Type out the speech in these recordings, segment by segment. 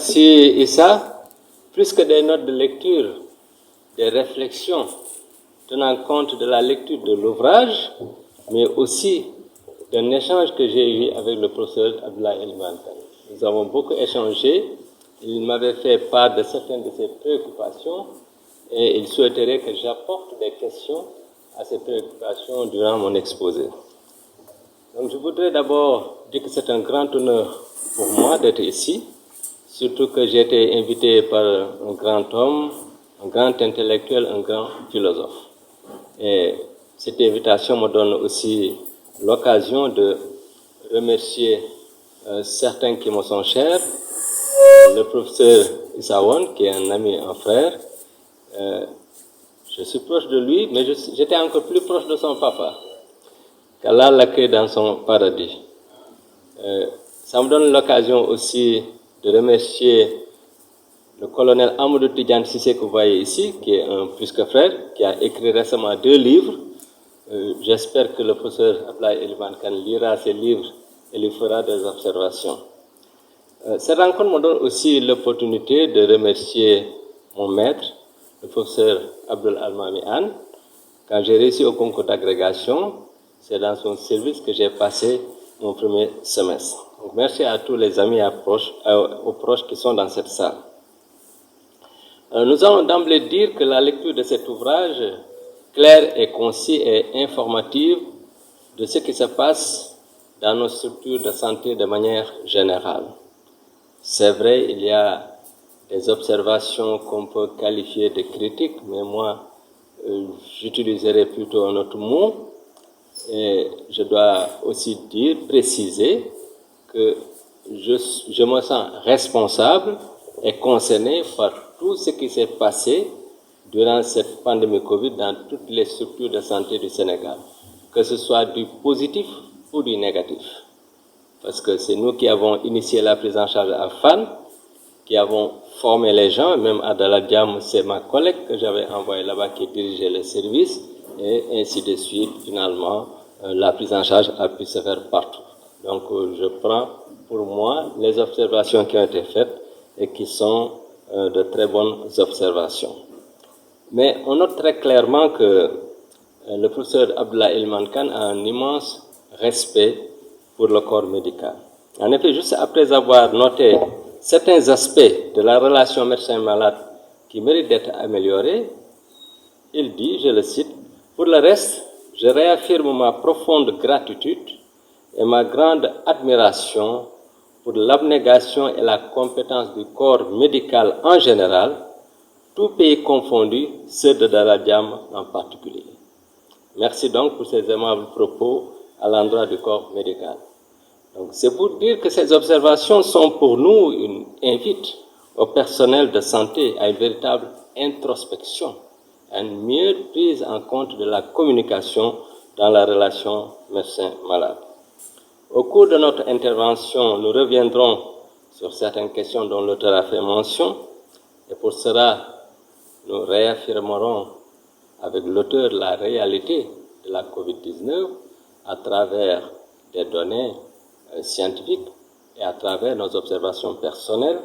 Merci Issa. Plus que des notes de lecture, des réflexions tenant compte de la lecture de l'ouvrage, mais aussi d'un échange que j'ai eu avec le professeur Abdoulaye Elimane Kane. Nous avons beaucoup échangé. Il m'avait fait part de certaines de ses préoccupations et il souhaiterait que j'apporte des questions à ces préoccupations durant mon exposé. Donc je voudrais d'abord dire que c'est un grand honneur pour moi d'être ici, surtout que j'ai été invité par un grand homme, un grand intellectuel, un grand philosophe. Et cette invitation me donne aussi l'occasion de remercier certains qui me sont chers, le professeur Issa Wone, qui est un ami, un frère. Je suis proche de lui, mais j'étais encore plus proche de son papa, qu'Allah l'accueille dans son paradis. Ça me donne l'occasion aussi de remercier le colonel Amadou Tidjane Sissé que vous voyez ici, qui est un plus que frère, qui a écrit récemment 2 livres. J'espère que le professeur Abdoulaye Elimane Kane lira ces livres et lui fera des observations. Cette rencontre me donne aussi l'opportunité de remercier mon maître, le professeur Abdul Almami Anne. Quand j'ai réussi au concours d'agrégation, c'est dans son service que j'ai passé mon premier semestre. Donc, merci à tous les amis et aux proches qui sont dans cette salle. Nous allons d'emblée dire que la lecture de cet ouvrage, clair et concis et informative de ce qui se passe dans nos structures de santé de manière générale. C'est vrai, il y a des observations qu'on peut qualifier de critiques, mais moi, j'utiliserai plutôt un autre mot. Et je dois aussi préciser que je me sens responsable et concerné par tout ce qui s'est passé durant cette pandémie Covid dans toutes les structures de santé du Sénégal, que ce soit du positif ou du négatif. Parce que c'est nous qui avons initié la prise en charge à Fann, qui avons formé les gens, même à Daladiam, c'est ma collègue que j'avais envoyé là-bas qui dirigeait le service, et ainsi de suite, finalement, la prise en charge a pu se faire partout. Donc je prends pour moi les observations qui ont été faites et qui sont de très bonnes observations. Mais on note très clairement que le professeur Abdoulaye Elimane Kane a un immense respect pour le corps médical. En effet, juste après avoir noté certains aspects de la relation médecin-malade qui méritent d'être améliorés, il dit, je le cite, « Pour le reste, je réaffirme ma profonde gratitude et ma grande admiration pour l'abnégation et la compétence du corps médical en général, tout pays confondu, ceux de Daladiam en particulier. » Merci donc pour ces aimables propos à l'endroit du corps médical. Donc c'est pour dire que ces observations sont pour nous une invite au personnel de santé à une véritable introspection, à une meilleure prise en compte de la communication dans la relation médecin-malade. Au cours de notre intervention, nous reviendrons sur certaines questions dont l'auteur a fait mention, et pour cela, nous réaffirmerons avec l'auteur la réalité de la COVID-19 à travers des données scientifiques et à travers nos observations personnelles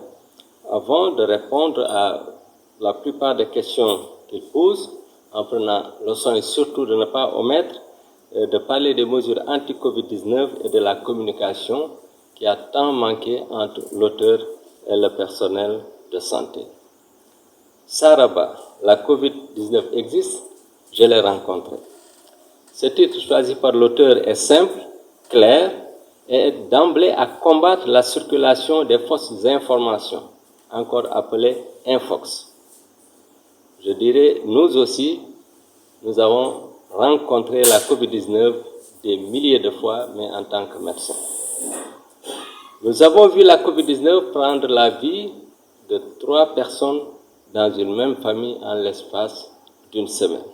avant de répondre à la plupart des questions qu'il pose, en prenant le soin surtout de ne pas omettre de parler des mesures anti-COVID-19 et de la communication qui a tant manqué entre l'auteur et le personnel de santé. Saraba, la COVID-19 existe, je l'ai rencontré. Ce titre choisi par l'auteur est simple, clair, et est d'emblée à combattre la circulation des fausses informations, encore appelées infox. Je dirais, nous aussi, nous avons rencontré la COVID-19 des milliers de fois, mais en tant que médecin. Nous avons vu la COVID-19 prendre la vie de 3 personnes dans une même famille en l'espace d'une semaine.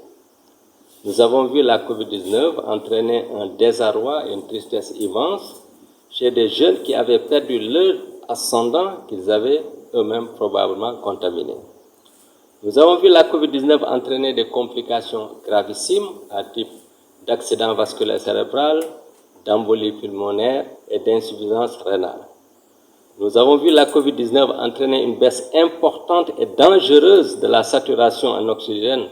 Nous avons vu la COVID-19 entraîner un désarroi et une tristesse immense chez des jeunes qui avaient perdu leur ascendant qu'ils avaient eux-mêmes probablement contaminé. Nous avons vu la COVID-19 entraîner des complications gravissimes à type d'accident vasculaire cérébral, d'embolie pulmonaire et d'insuffisance rénale. Nous avons vu la COVID-19 entraîner une baisse importante et dangereuse de la saturation en oxygène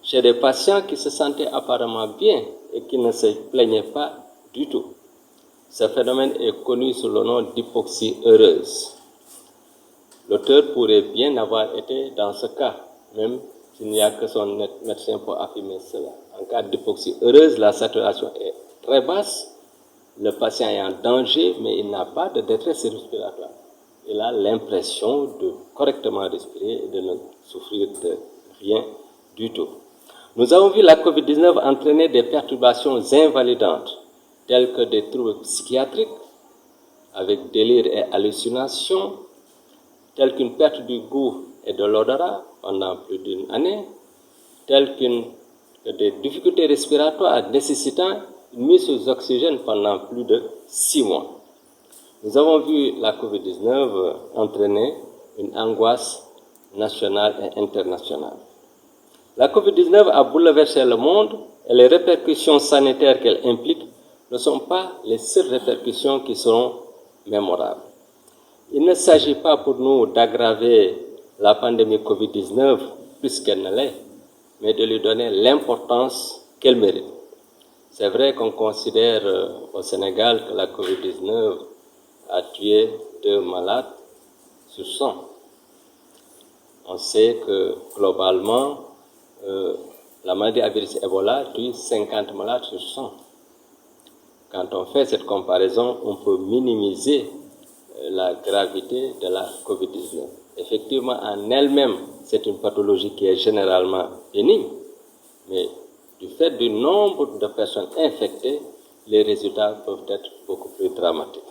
chez des patients qui se sentaient apparemment bien et qui ne se plaignaient pas du tout. Ce phénomène est connu sous le nom d'hypoxie heureuse. L'auteur pourrait bien avoir été dans ce cas, même s'il n'y a que son médecin pour affirmer cela. En cas d'hypoxie heureuse, la saturation est très basse. Le patient est en danger, mais il n'a pas de détresse respiratoire. Il a l'impression de correctement respirer et de ne souffrir de rien du tout. Nous avons vu la COVID-19 entraîner des perturbations invalidantes, telles que des troubles psychiatriques, avec délire et hallucinations, telles qu'une perte du goût et de l'odorat pendant plus d'une année, telles que des difficultés respiratoires nécessitant une mise sous oxygène pendant plus de 6 mois. Nous avons vu la COVID-19 entraîner une angoisse nationale et internationale. La COVID-19 a bouleversé le monde et les répercussions sanitaires qu'elle implique ne sont pas les seules répercussions qui seront mémorables. Il ne s'agit pas pour nous d'aggraver la pandémie COVID-19 plus qu'elle ne l'est, mais de lui donner l'importance qu'elle mérite. C'est vrai qu'on considère au Sénégal que la COVID-19 a tué 2 malades sur 100. On sait que globalement, la maladie à virus Ebola tue 50 malades sur 100. Quand on fait cette comparaison, on peut minimiser la gravité de la COVID-19. Effectivement, en elle-même, c'est une pathologie qui est généralement bénigne, mais du fait du nombre de personnes infectées, les résultats peuvent être beaucoup plus dramatiques.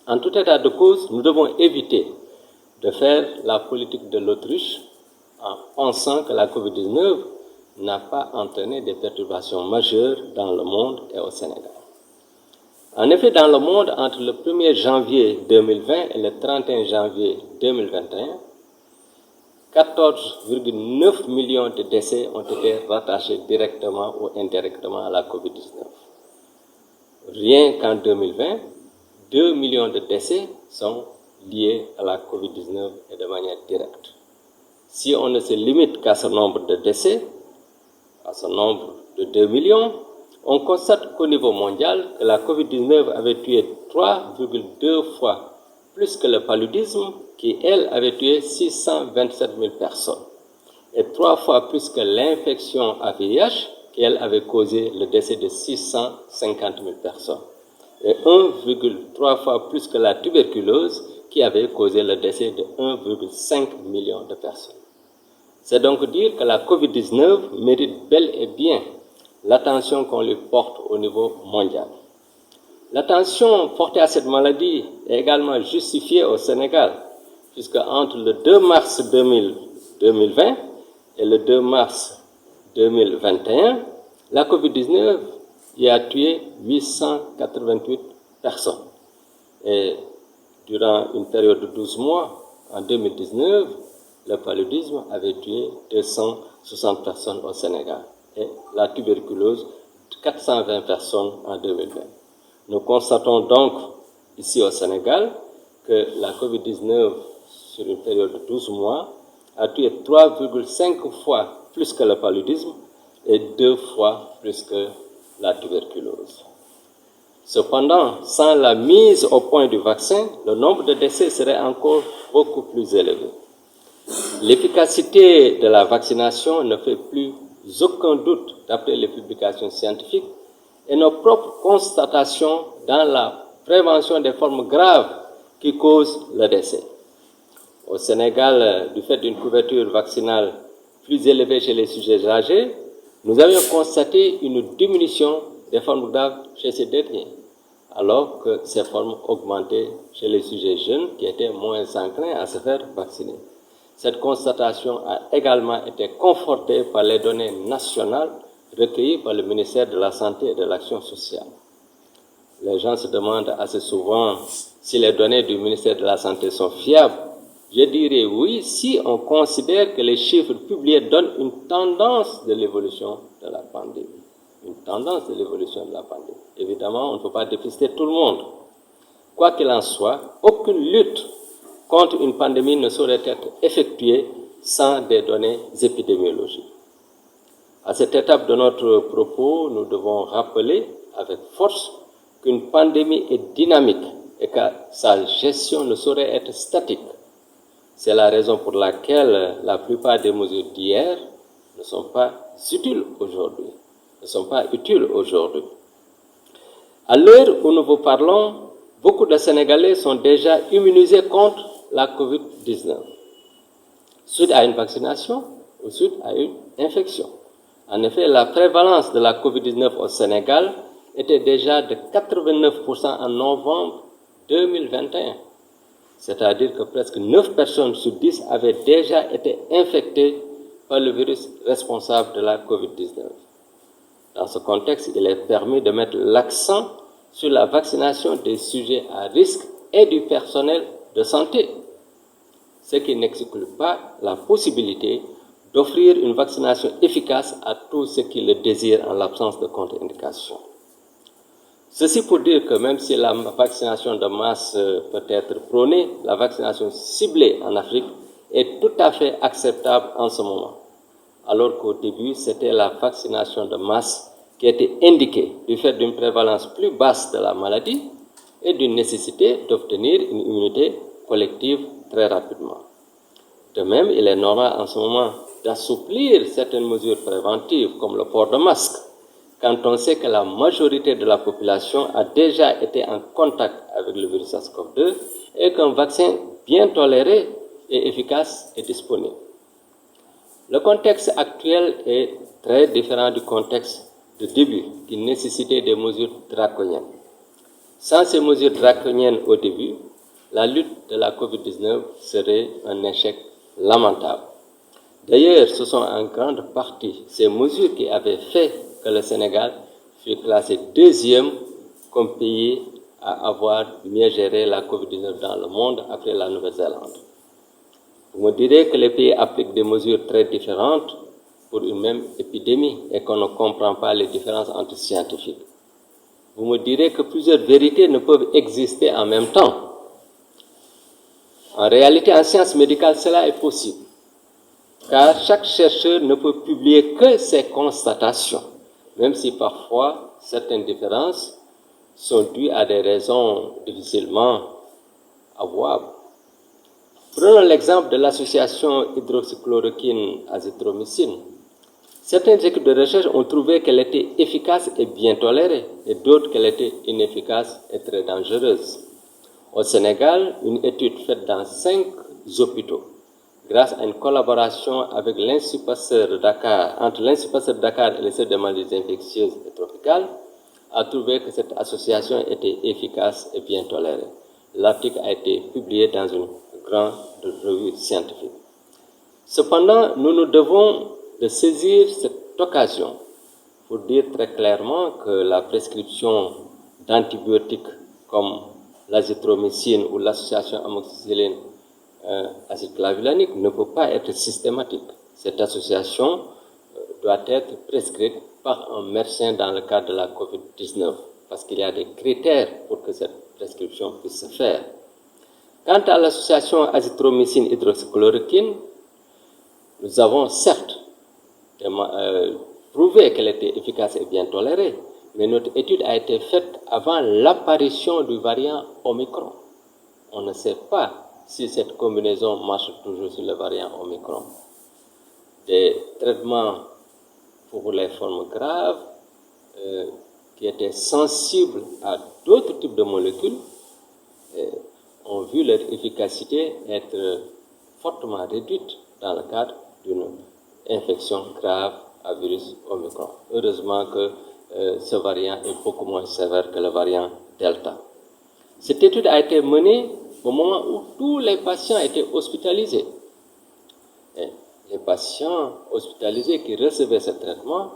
En tout état de cause, nous devons éviter de faire la politique de l'autruche en pensant que la COVID-19 n'a pas entraîné des perturbations majeures dans le monde et au Sénégal. En effet, dans le monde, entre le 1er janvier 2020 et le 31 janvier 2021, 14,9 millions de décès ont été rattachés directement ou indirectement à la COVID-19. Rien qu'en 2020, 2 millions de décès sont liés à la COVID-19 et de manière directe. Si on ne se limite qu'à ce nombre de décès, à ce nombre de 2 millions, on constate qu'au niveau mondial, que la COVID-19 avait tué 3,2 fois plus que le paludisme, qui, elle, avait tué 627 000 personnes, et 3 fois plus que l'infection à VIH, qui, elle, avait causé le décès de 650 000 personnes, et 1,3 fois plus que la tuberculose, qui avait causé le décès de 1,5 million de personnes. C'est donc dire que la COVID-19 mérite bel et bien l'attention qu'on lui porte au niveau mondial. L'attention portée à cette maladie est également justifiée au Sénégal, puisque entre le 2 mars 2020 et le 2 mars 2021, la COVID-19 y a tué 888 personnes. Et durant une période de 12 mois, en 2019, le paludisme avait tué 260 personnes au Sénégal et la tuberculose 420 personnes en 2020. Nous constatons donc ici au Sénégal que la COVID-19 sur une période de 12 mois a tué 3,5 fois plus que le paludisme et 2 fois plus que la tuberculose. Cependant, sans la mise au point du vaccin, le nombre de décès serait encore beaucoup plus élevé. L'efficacité de la vaccination ne fait plus aucun doute d'après les publications scientifiques et nos propres constatations dans la prévention des formes graves qui causent le décès. Au Sénégal, du fait d'une couverture vaccinale plus élevée chez les sujets âgés, nous avions constaté une diminution des formes graves chez ces derniers, alors que ces formes augmentaient chez les sujets jeunes qui étaient moins enclins à se faire vacciner. Cette constatation a également été confortée par les données nationales recueillies par le ministère de la Santé et de l'Action sociale. Les gens se demandent assez souvent si les données du ministère de la Santé sont fiables. Je dirais oui si on considère que les chiffres publiés donnent une tendance de l'évolution de la pandémie. Une tendance de l'évolution de la pandémie. Évidemment, on ne peut pas dépister tout le monde. Quoi qu'il en soit, aucune lutte contre une pandémie ne saurait être effectuée sans des données épidémiologiques. À cette étape de notre propos, nous devons rappeler avec force qu'une pandémie est dynamique et que sa gestion ne saurait être statique. C'est la raison pour laquelle la plupart des mesures d'hier ne sont pas utiles aujourd'hui. À l'heure où nous vous parlons, beaucoup de Sénégalais sont déjà immunisés contre la COVID-19, suite à une vaccination ou suite à une infection. En effet, la prévalence de la COVID-19 au Sénégal était déjà de 89% en novembre 2021. C'est-à-dire que presque 9 personnes sur 10 avaient déjà été infectées par le virus responsable de la COVID-19. Dans ce contexte, il est permis de mettre l'accent sur la vaccination des sujets à risque et du personnel de santé, ce qui n'exclut pas la possibilité d'offrir une vaccination efficace à tous ceux qui le désirent en l'absence de contre-indication. Ceci pour dire que même si la vaccination de masse peut être prônée, la vaccination ciblée en Afrique est tout à fait acceptable en ce moment. Alors qu'au début, c'était la vaccination de masse qui était indiquée du fait d'une prévalence plus basse de la maladie et d'une nécessité d'obtenir une immunité collective très rapidement. De même, il est normal en ce moment d'assouplir certaines mesures préventives comme le port de masque, quand on sait que la majorité de la population a déjà été en contact avec le virus SARS-CoV-2 et qu'un vaccin bien toléré et efficace est disponible. Le contexte actuel est très différent du contexte de début qui nécessitait des mesures draconiennes. Sans ces mesures draconiennes au début, la lutte de la COVID-19 serait un échec lamentable. D'ailleurs, ce sont en grande partie ces mesures qui avaient fait que le Sénégal fut classé deuxième comme pays à avoir mieux géré la COVID-19 dans le monde après la Nouvelle-Zélande. Vous me direz que les pays appliquent des mesures très différentes pour une même épidémie et qu'on ne comprend pas les différences entre scientifiques. Vous me direz que plusieurs vérités ne peuvent exister en même temps. En réalité, en sciences médicales, cela est possible, car chaque chercheur ne peut publier que ses constatations, même si parfois certaines différences sont dues à des raisons difficilement avouables. Prenons l'exemple de l'association hydroxychloroquine-azithromycine. Certaines équipes de recherche ont trouvé qu'elle était efficace et bien tolérée, et d'autres qu'elle était inefficace et très dangereuse. Au Sénégal, une étude faite dans 5 hôpitaux, grâce à une collaboration avec l'Institut Pasteur de Dakar, entre l'Institut Pasteur de Dakar et le Centre des maladies infectieuses et tropicales, a trouvé que cette association était efficace et bien tolérée. L'article a été publié dans une grande revue scientifique. Cependant, nous nous devons de saisir cette occasion pour dire très clairement que la prescription d'antibiotiques comme l'azithromycine ou l'association amoxicilline acide clavulanique ne peut pas être systématique. Cette association doit être prescrite par un médecin dans le cadre de la COVID-19 parce qu'il y a des critères pour que cette prescription puisse se faire. Quant à l'association azithromycine hydroxychloroquine, nous avons certes prouvé qu'elle était efficace et bien tolérée, mais notre étude a été faite avant l'apparition du variant Omicron. On ne sait pas si cette combinaison marche toujours sur le variant Omicron. Des traitements pour les formes graves qui étaient sensibles à d'autres types de molécules ont vu leur efficacité être fortement réduite dans le cadre d'une infection grave à virus Omicron. Heureusement que ce variant est beaucoup moins sévère que le variant Delta. Cette étude a été menée au moment où tous les patients étaient hospitalisés. Et les patients hospitalisés qui recevaient ce traitement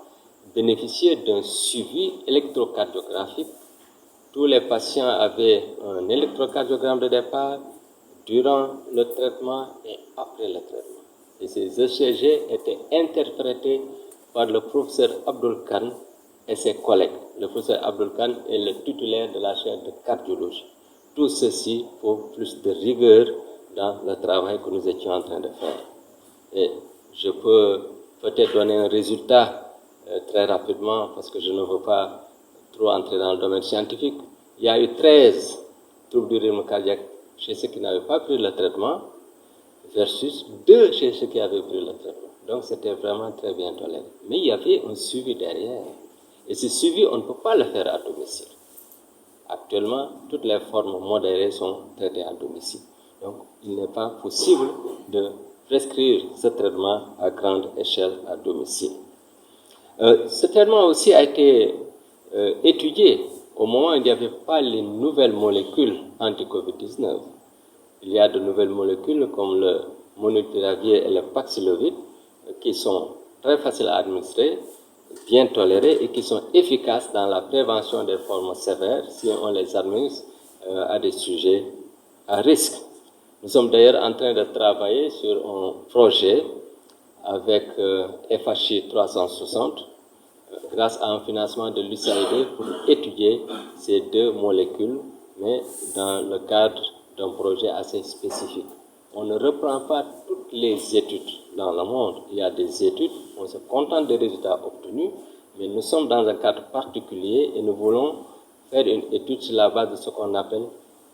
bénéficiaient d'un suivi électrocardiographique. Tous les patients avaient un électrocardiogramme de départ durant le traitement et après le traitement. Et ces ECG étaient interprétés par le professeur Abdul Khan et ses collègues. Le professeur Abdul Khan est le titulaire de la chaire de cardiologie. tout ceci pour plus de rigueur dans le travail que nous étions en train de faire. Et je peux peut-être donner un résultat très rapidement parce que je ne veux pas trop entrer dans le domaine scientifique. Il y a eu 13 troubles du rythme cardiaque chez ceux qui n'avaient pas pris le traitement versus 2 chez ceux qui avaient pris le traitement. Donc c'était vraiment très bien toléré. Mais il y avait un suivi derrière. Et ce suivi, on ne peut pas le faire à domicile. Actuellement, toutes les formes modérées sont traitées à domicile. Donc il n'est pas possible de prescrire ce traitement à grande échelle à domicile. Ce traitement aussi a été étudié au moment où il n'y avait pas les nouvelles molécules anti-Covid-19. Il y a de nouvelles molécules comme le molnupiravir et le Paxlovid qui sont très faciles à administrer, bien tolérées et qui sont efficaces dans la prévention des formes sévères si on les administre à des sujets à risque. Nous sommes d'ailleurs en train de travailler sur un projet avec FHI 360 grâce à un financement de l'USAID pour étudier ces 2 molécules, mais dans le cadre d'un projet assez spécifique. On ne reprend pas toutes les études dans le monde. Il y a des études, on se contente des résultats obtenus, mais nous sommes dans un cadre particulier et nous voulons faire une étude sur la base de ce qu'on appelle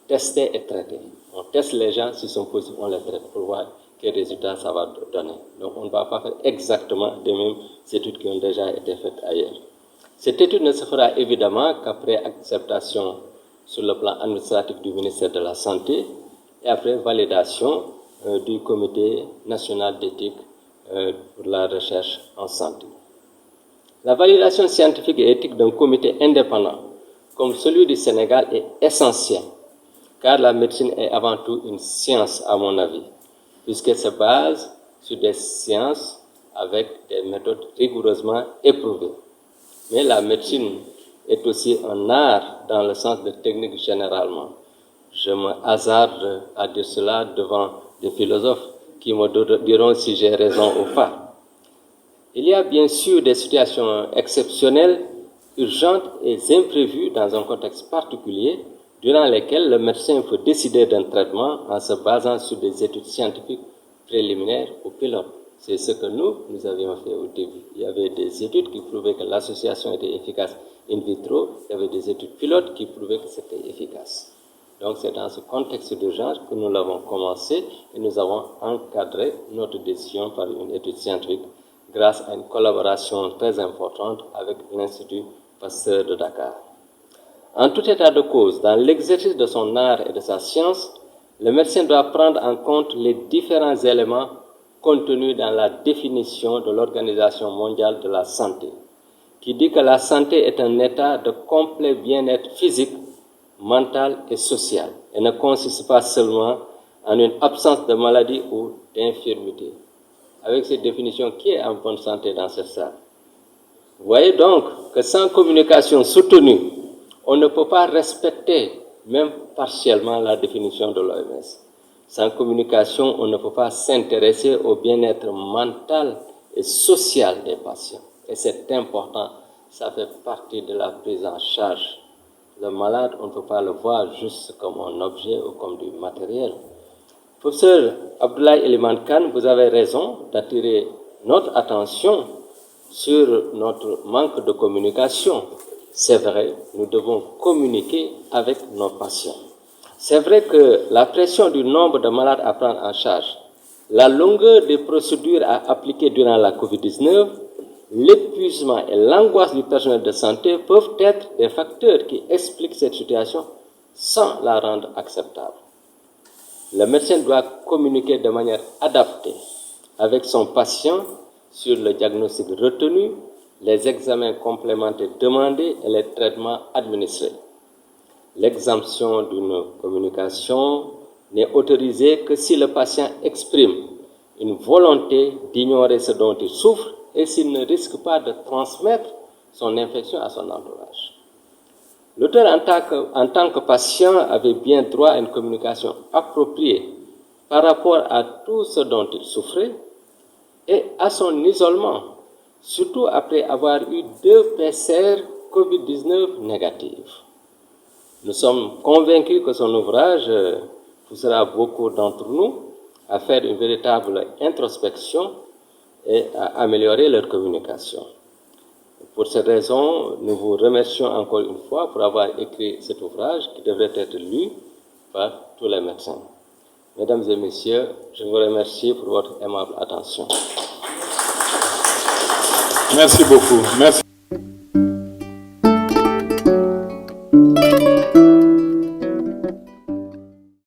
tester et traiter. On teste les gens, s'ils sont positifs, on les traite pour voir quels résultats ça va donner. Donc on ne va pas faire exactement les mêmes études qui ont déjà été faites ailleurs. Cette étude ne se fera évidemment qu'après acceptation sur le plan administratif du ministère de la Santé et après validation du Comité national d'éthique pour la recherche en santé. La validation scientifique et éthique d'un comité indépendant comme celui du Sénégal est essentielle, car la médecine est avant tout une science à mon avis, puisqu'elle se base sur des sciences avec des méthodes rigoureusement éprouvées. Mais la médecine est aussi un art dans le sens de technique généralement. Je me hasarde à dire cela devant des philosophes qui me diront si j'ai raison ou pas. Il y a bien sûr des situations exceptionnelles, urgentes et imprévues dans un contexte particulier, durant lesquelles le médecin peut décider d'un traitement en se basant sur des études scientifiques préliminaires ou pilotes. C'est ce que nous avions fait au début. Il y avait des études qui prouvaient que l'association était efficace in vitro, il y avait des études pilotes qui prouvaient que c'était efficace. Donc c'est dans ce contexte d'urgence que nous l'avons commencé et nous avons encadré notre décision par une étude scientifique grâce à une collaboration très importante avec l'Institut Pasteur de Dakar. En tout état de cause, dans l'exercice de son art et de sa science, le médecin doit prendre en compte les différents éléments contenus dans la définition de l'Organisation mondiale de la santé, qui dit que la santé est un état de complet bien-être physique, mental et social, et ne consiste pas seulement en une absence de maladie ou d'infirmité. Avec cette définition, qui est en bonne santé dans cette salle? Vous voyez donc que sans communication soutenue, on ne peut pas respecter, même partiellement, la définition de l'OMS. Sans communication, on ne peut pas s'intéresser au bien-être mental et social des patients. Et c'est important, ça fait partie de la prise en charge. Le malade, on ne peut pas le voir juste comme un objet ou comme du matériel. Professeur Abdoulaye Eliman Kane, vous avez raison d'attirer notre attention sur notre manque de communication. C'est vrai, nous devons communiquer avec nos patients. C'est vrai que la pression du nombre de malades à prendre en charge, la longueur des procédures à appliquer durant la COVID-19, l'épuisement et l'angoisse du personnel de santé peuvent être des facteurs qui expliquent cette situation sans la rendre acceptable. Le médecin doit communiquer de manière adaptée avec son patient sur le diagnostic retenu, les examens complémentaires demandés et les traitements administrés. L'exemption d'une communication n'est autorisée que si le patient exprime une volonté d'ignorer ce dont il souffre et s'il ne risque pas de transmettre son infection à son entourage. L'auteur, en tant que patient, avait bien droit à une communication appropriée par rapport à tout ce dont il souffrait et à son isolement, surtout après avoir eu 2 PCR COVID-19 négatives. Nous sommes convaincus que son ouvrage poussera beaucoup d'entre nous à faire une véritable introspection et à améliorer leur communication. Pour cette raison, nous vous remercions encore une fois pour avoir écrit cet ouvrage qui devrait être lu par tous les médecins. Mesdames et messieurs, je vous remercie pour votre aimable attention. Merci beaucoup. Merci.